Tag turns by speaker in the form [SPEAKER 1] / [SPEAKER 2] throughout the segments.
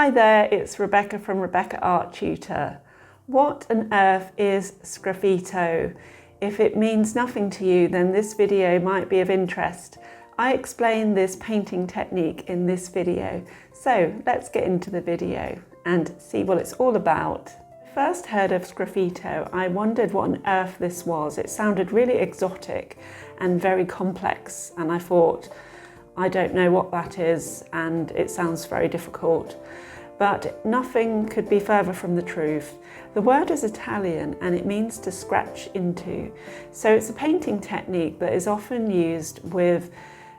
[SPEAKER 1] Hi there, it's Rebecca from Rebecca Art Tutor. What on earth is Sgraffito? If it means nothing to you, then this video might be of interest. I explain this painting technique in this video, so let's get into the video and see what it's all about. First heard of Sgraffito, I wondered what on earth this was. It sounded really exotic and very complex, and I thought, I don't know what that is, and it sounds very difficult. But nothing could be further from the truth. The word is Italian and it means to scratch into. So it's a painting technique that is often used with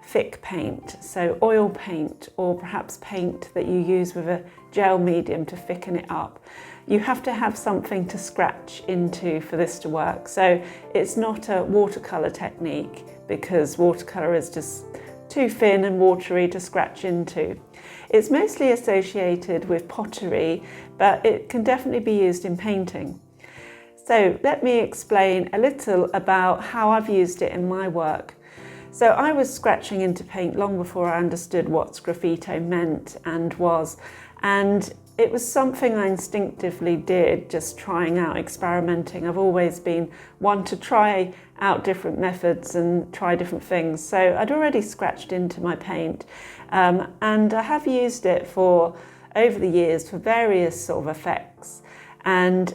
[SPEAKER 1] thick paint, so oil paint or perhaps paint that you use with a gel medium to thicken it up. You have to have something to scratch into for this to work. So it's not a watercolour technique because watercolour is just too thin and watery to scratch into. It's mostly associated with pottery, but it can definitely be used in painting. So let me explain a little about how I've used it in my work. So I was scratching into paint long before I understood what Sgraffito meant and was, and it was something I instinctively did, just trying out, experimenting. I've always been one to try out different methods and try different things. So I'd already scratched into my paint and I have used it for over the years for various sort of effects. And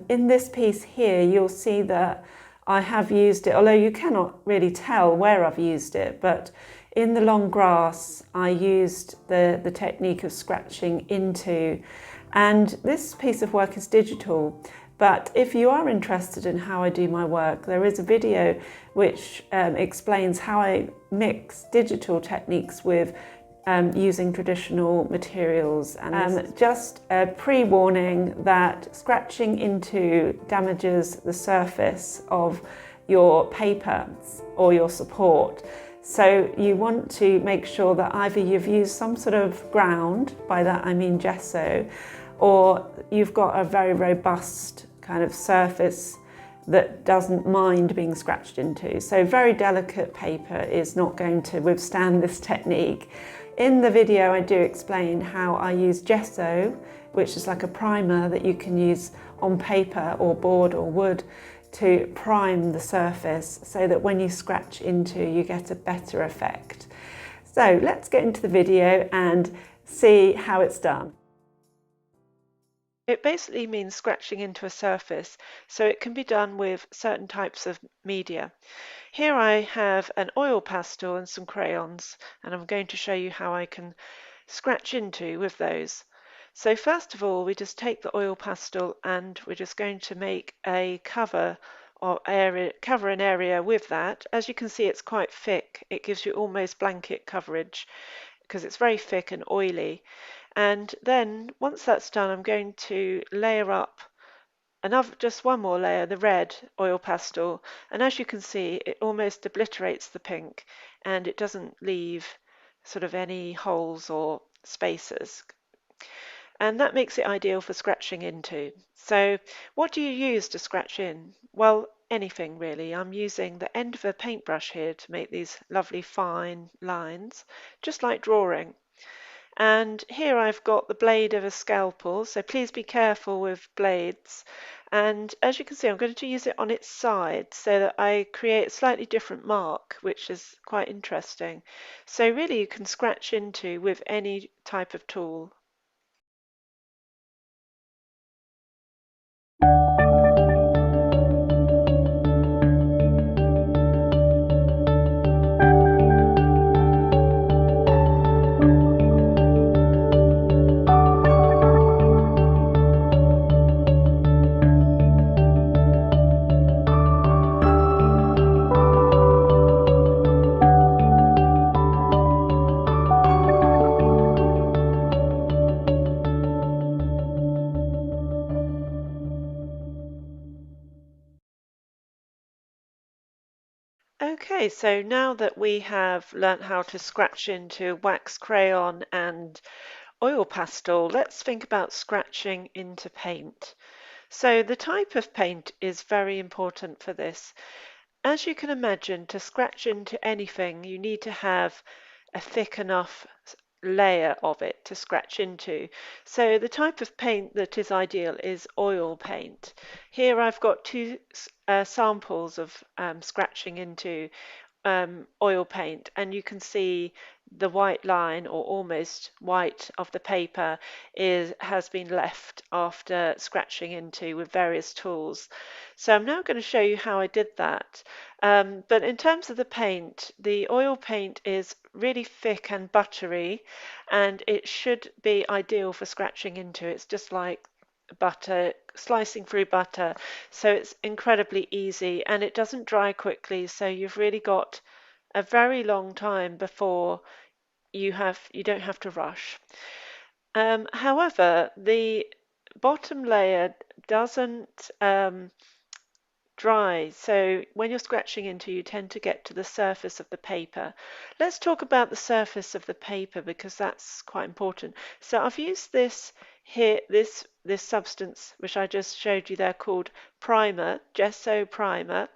[SPEAKER 1] in this piece here, you'll see that I have used it, although you cannot really tell where I've used it, but in the long grass, I used the technique of scratching into, and this piece of work is digital. But if you are interested in how I do my work, there is a video which explains how I mix digital techniques with using traditional materials. And just a pre-warning that scratching into damages the surface of your paper or your support. So you want to make sure that either you've used some sort of ground, by that I mean gesso, or you've got a very robust kind of surface that doesn't mind being scratched into. So very delicate paper is not going to withstand this technique. In the video I do explain how I use gesso, which is like a primer that you can use on paper or board or wood to prime the surface so that when you scratch into you get a better effect. So let's get into the video and see how it's done. It basically means scratching into a surface, so it can be done with certain types of media. Here I have an oil pastel and some crayons, and I'm going to show you how I can scratch into with those. So first of all, we just take the oil pastel and we're just going to make a cover an area with that. As you can see, it's quite thick. It gives you almost blanket coverage because it's very thick and oily. And then once that's done, I'm going to layer up just one more layer, the red oil pastel, and as you can see, it almost obliterates the pink and it doesn't leave sort of any holes or spaces. And that makes it ideal for scratching into. So what do you use to scratch in? Well, anything really. I'm using the end of a paintbrush here to make these lovely fine lines, just like drawing. And here I've got the blade of a scalpel, so please be careful with blades. And as you can see, I'm going to use it on its side so that I create a slightly different mark, which is quite interesting. So really you can scratch into with any type of tool. Okay, so now that we have learnt how to scratch into wax crayon and oil pastel, let's think about scratching into paint. So the type of paint is very important for this. As you can imagine, to scratch into anything, you need to have a thick enough
[SPEAKER 2] layer of it to scratch into. So the type of paint that is ideal is oil paint. Here I've got two samples of scratching into oil paint, and you can see the white line, or almost white, of the paper has been left after scratching into with various tools. So I'm now going to show you how I did that. But in terms of the paint, the oil paint is really thick and buttery, and it should be ideal for scratching into. It's just like butter, slicing through butter, so it's incredibly easy, and it doesn't dry quickly, so you've really got a very long time before you don't have to rush. However, the bottom layer doesn't dry, so when you're scratching into, you tend to get to the surface of the paper. Let's talk about the surface of the paper because that's quite important. So I've used this here, this substance which I just showed you there, called primer, gesso primer,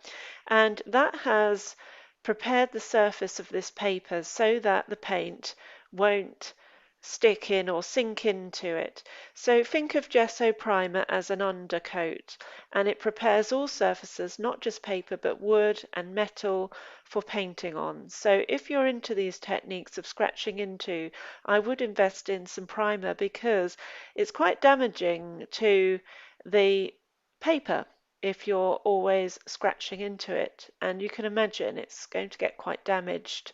[SPEAKER 2] and that has prepared the surface of this paper so that the paint won't stick in or sink into it. So think of gesso primer as an undercoat, and it prepares all surfaces, not just paper but wood and metal, for painting on. So if you're into these techniques of scratching into, I would invest in some primer because it's quite damaging to the paper if you're always scratching into it, and you can imagine it's going to get quite damaged.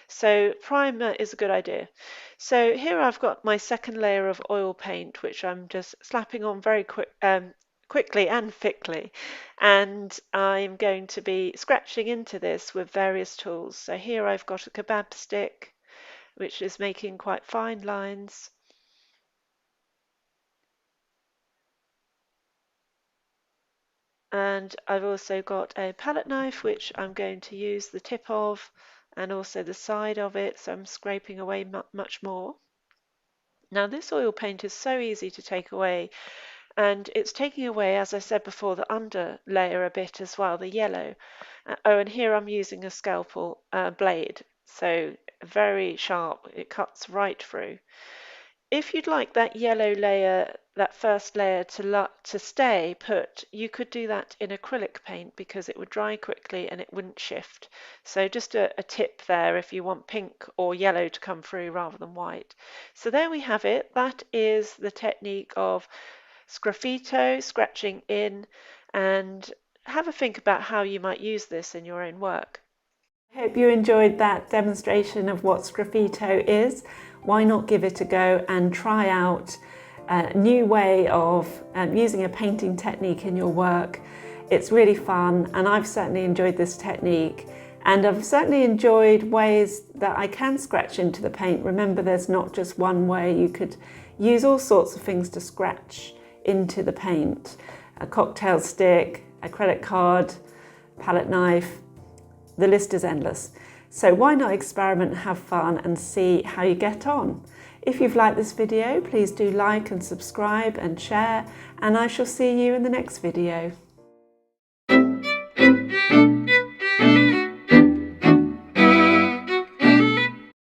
[SPEAKER 2] So primer is a good idea. So here I've got my second layer of oil paint, which I'm just slapping on very quickly and thickly, and I'm going to be scratching into this with various tools. So here I've got a kebab stick, which is making quite fine lines. And I've also got a palette knife, which I'm going to use the tip of and also the side of it, so I'm scraping away much more. Now this oil paint is so easy to take away, and it's taking away, as I said before, the under layer a bit as well, the yellow. Oh, and here I'm using a scalpel blade, so very sharp, it cuts right through. If you'd like that yellow layer, that first layer, to stay put, you could do that in acrylic paint because it would dry quickly and it wouldn't shift. So just a tip there if you want pink or yellow to come through rather than white. So there we have it. That is the technique of Sgraffito, scratching in, and have a think about how you might use this in your own work.
[SPEAKER 1] I hope you enjoyed that demonstration of what Sgraffito is. Why not give it a go and try out a new way of using a painting technique in your work. It's really fun, and I've certainly enjoyed this technique, and I've certainly enjoyed ways that I can scratch into the paint. Remember, there's not just one way. You could use all sorts of things to scratch into the paint. A cocktail stick, a credit card, palette knife, the list is endless. So why not experiment and have fun and see how you get on? If you've liked this video, please do like and subscribe and share, and I shall see you in the next video.